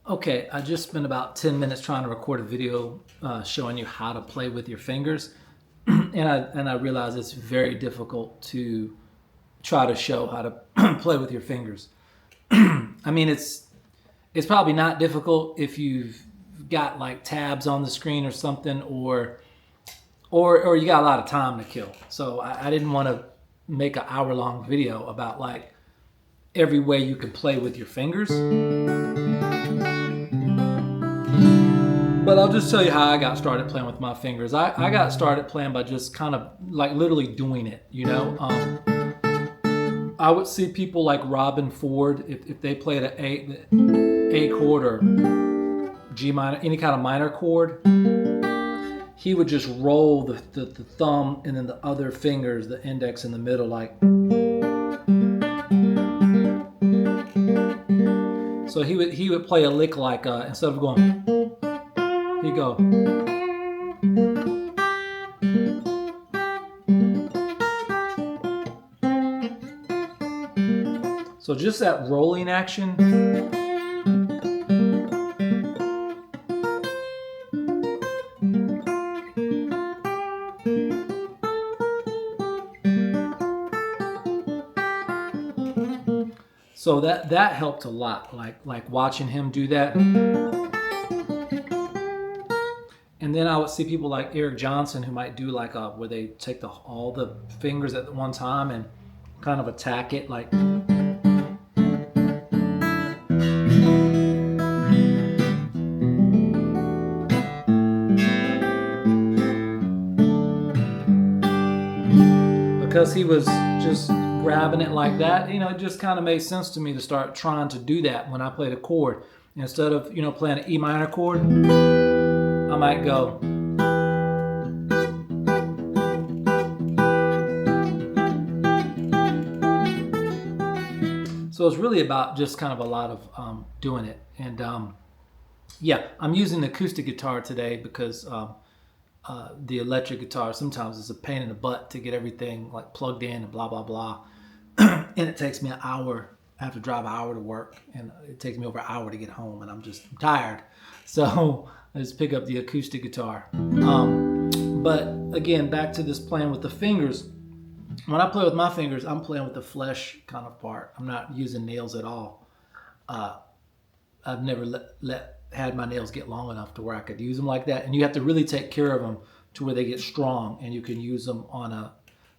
Okay, I just spent about 10 minutes trying to record a video showing you how to play with your fingers. And I realize it's very difficult to try to show how to play with your fingers. I mean, it's probably not difficult if you've got like tabs on the screen or something, or you got a lot of time to kill. So I didn't want to make an hour-long video about like every way you can play with your fingers. But I'll just tell you how I got started playing with my fingers. I got started playing by just kind of like literally doing it, you know. I would see people like Robin Ford, if they played an A chord or G minor, any kind of minor chord, he would just roll the thumb and then the other fingers, the index in the middle, like. So he would play a lick like instead of going, he'd go. So just that rolling action. So that helped a lot, like watching him do that. And then I would see people like Eric Johnson who might do like where they take all the fingers at one time and kind of attack it like. Because he was just grabbing it like that, you know, it just kind of made sense to me to start trying to do that when I played a chord. Instead of, you know, playing an E minor chord, I might go. So it's really about just kind of a lot of doing it. And yeah, I'm using the acoustic guitar today because the electric guitar sometimes is a pain in the butt to get everything like plugged in and blah blah blah. And it takes me an hour. I have to drive an hour to work, and it takes me over an hour to get home, and I'm tired. So I just pick up the acoustic guitar. But again, back to this playing with the fingers. When I play with my fingers, I'm playing with the flesh kind of part. I'm not using nails at all. I've never had my nails get long enough to where I could use them like that. And you have to really take care of them to where they get strong, and you can use them on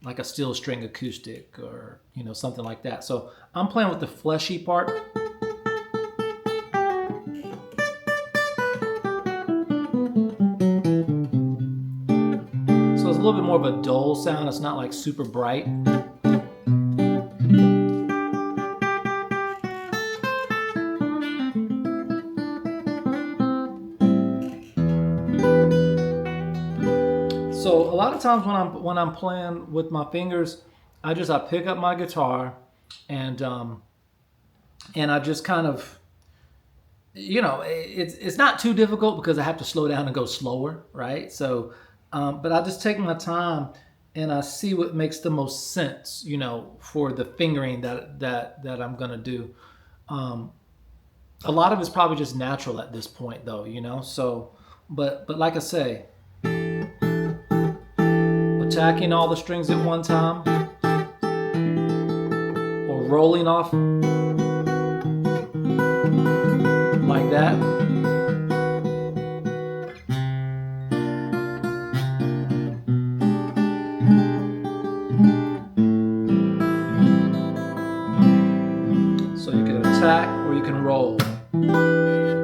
like a steel string acoustic or, you know, something like that. So I'm playing with the fleshy part. So it's a little bit more of a dull sound. It's not like super bright. So a lot of times when I'm playing with my fingers, I pick up my guitar and I just kind of, you know, it's not too difficult because I have to slow down and go slower, right? So, but I just take my time and I see what makes the most sense, you know, for the fingering that I'm gonna do. A lot of it's probably just natural at this point, though, you know. So, but like I say. Attacking all the strings at one time or rolling off like that. So you can attack or you can roll.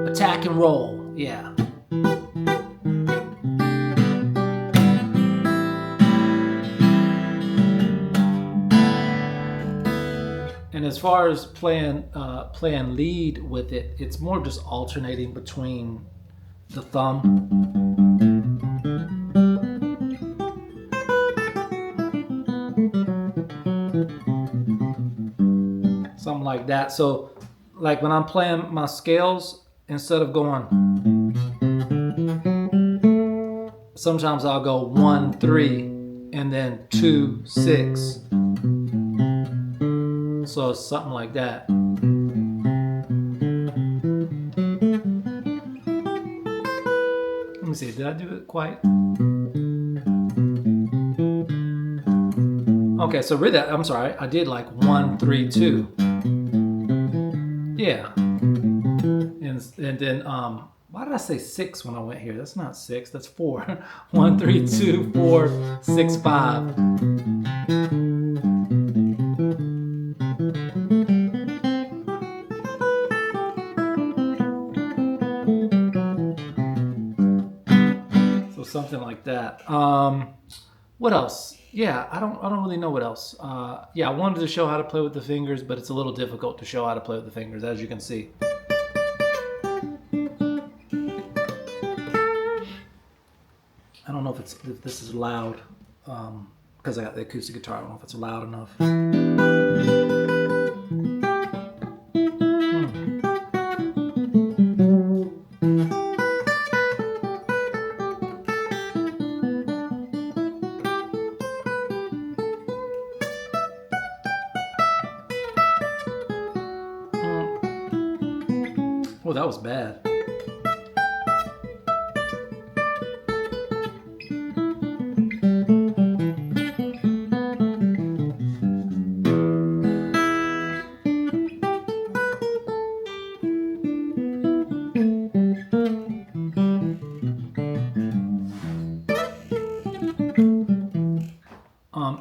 Attack and roll, yeah. And as far as playing lead with it, it's more just alternating between the thumb something like that. So like when I'm playing my scales, instead of going, sometimes I'll go 1, 3 and then 2, 6. So it's something like that. me see. Did I do it quite? Okay, so really, I'm sorry. I did like 1, 3, 2. Yeah. And then why did I say 6 when I went here? That's not 6. That's 4. 1, 3, 2, 4, 6, 5. Something like that. What else? Yeah, I don't really know what else. Yeah, I wanted to show how to play with the fingers, but it's a little difficult to show how to play with the fingers, as you can see. I don't know if this is loud, because I got the acoustic guitar. I don't know if it's loud enough. Oh, that was bad.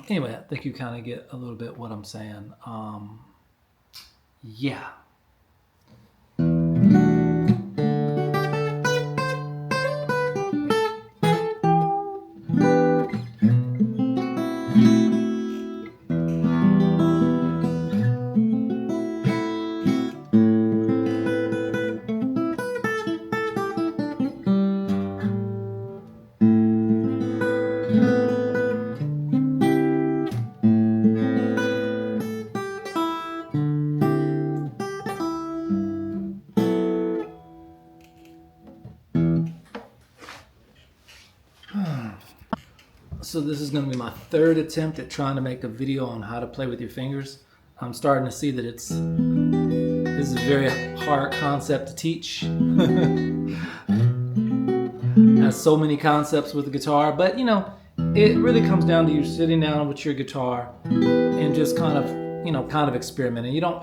Anyway, I think you kind of get a little bit what I'm saying. Yeah. So this is going to be my third attempt at trying to make a video on how to play with your fingers. I'm starting to see that this is a very hard concept to teach. Has so many concepts with the guitar, but you know, it really comes down to you sitting down with your guitar and just kind of experimenting. You don't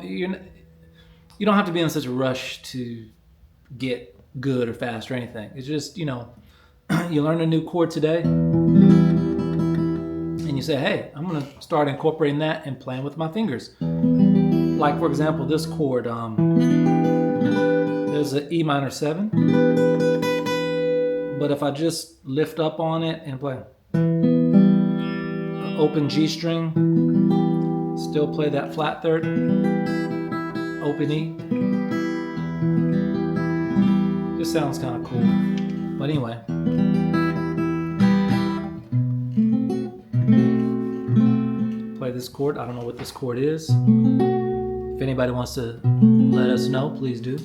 have to be in such a rush to get good or fast or anything. It's just, you know, you learn a new chord today, and you say, hey, I'm going to start incorporating that and playing with my fingers. Like, for example, this chord, there's an E minor 7, but if I just lift up on it and play open G string, still play that flat third, open E, just sounds kind of cool. But anyway, play this chord. I don't know what this chord is. If anybody wants to let us know, please do.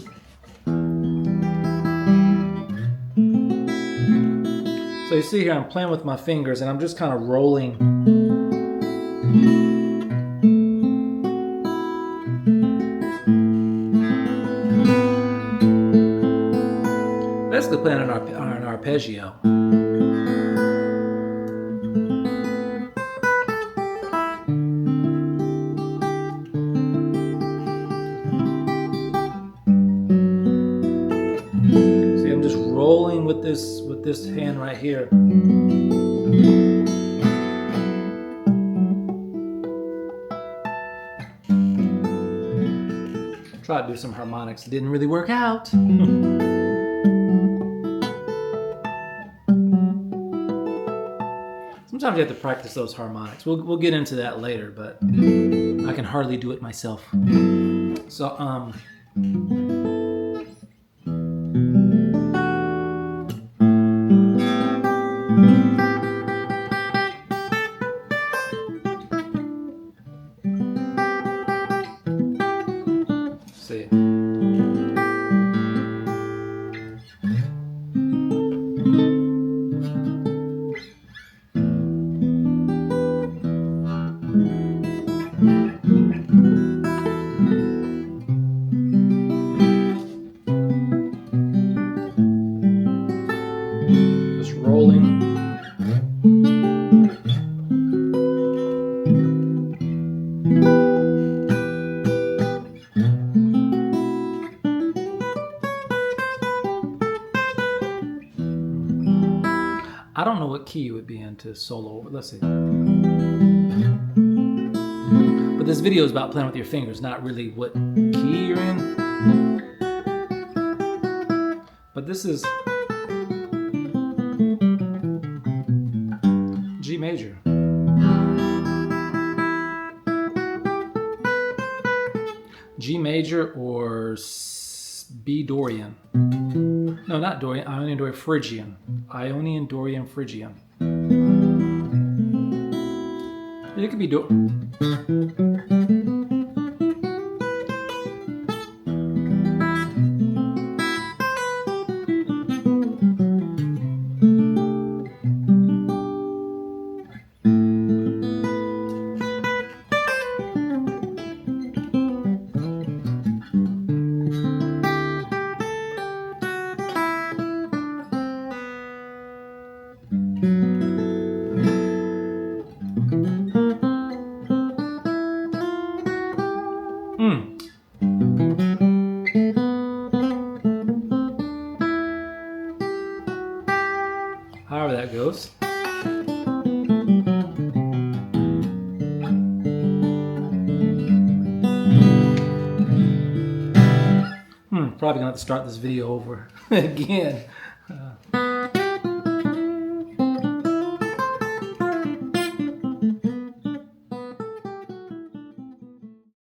So you see here, I'm playing with my fingers and I'm just kind of rolling. Basically playing an arpeggio. See, I'm just rolling with this hand right here. Tried to do some harmonics, it didn't really work out. Sometimes you have to practice those harmonics. We'll get into that later, but I can hardly do it myself. So see. I don't know what key it would be in to solo over. Let's see. But this video is about playing with your fingers, not really what key you're in. But this is G major. G major or B Dorian. No, not Dorian. Ionian Dorian Phrygian. Ionian Dorian Phrygian. It could be however that goes. Probably gonna have to start this video over again.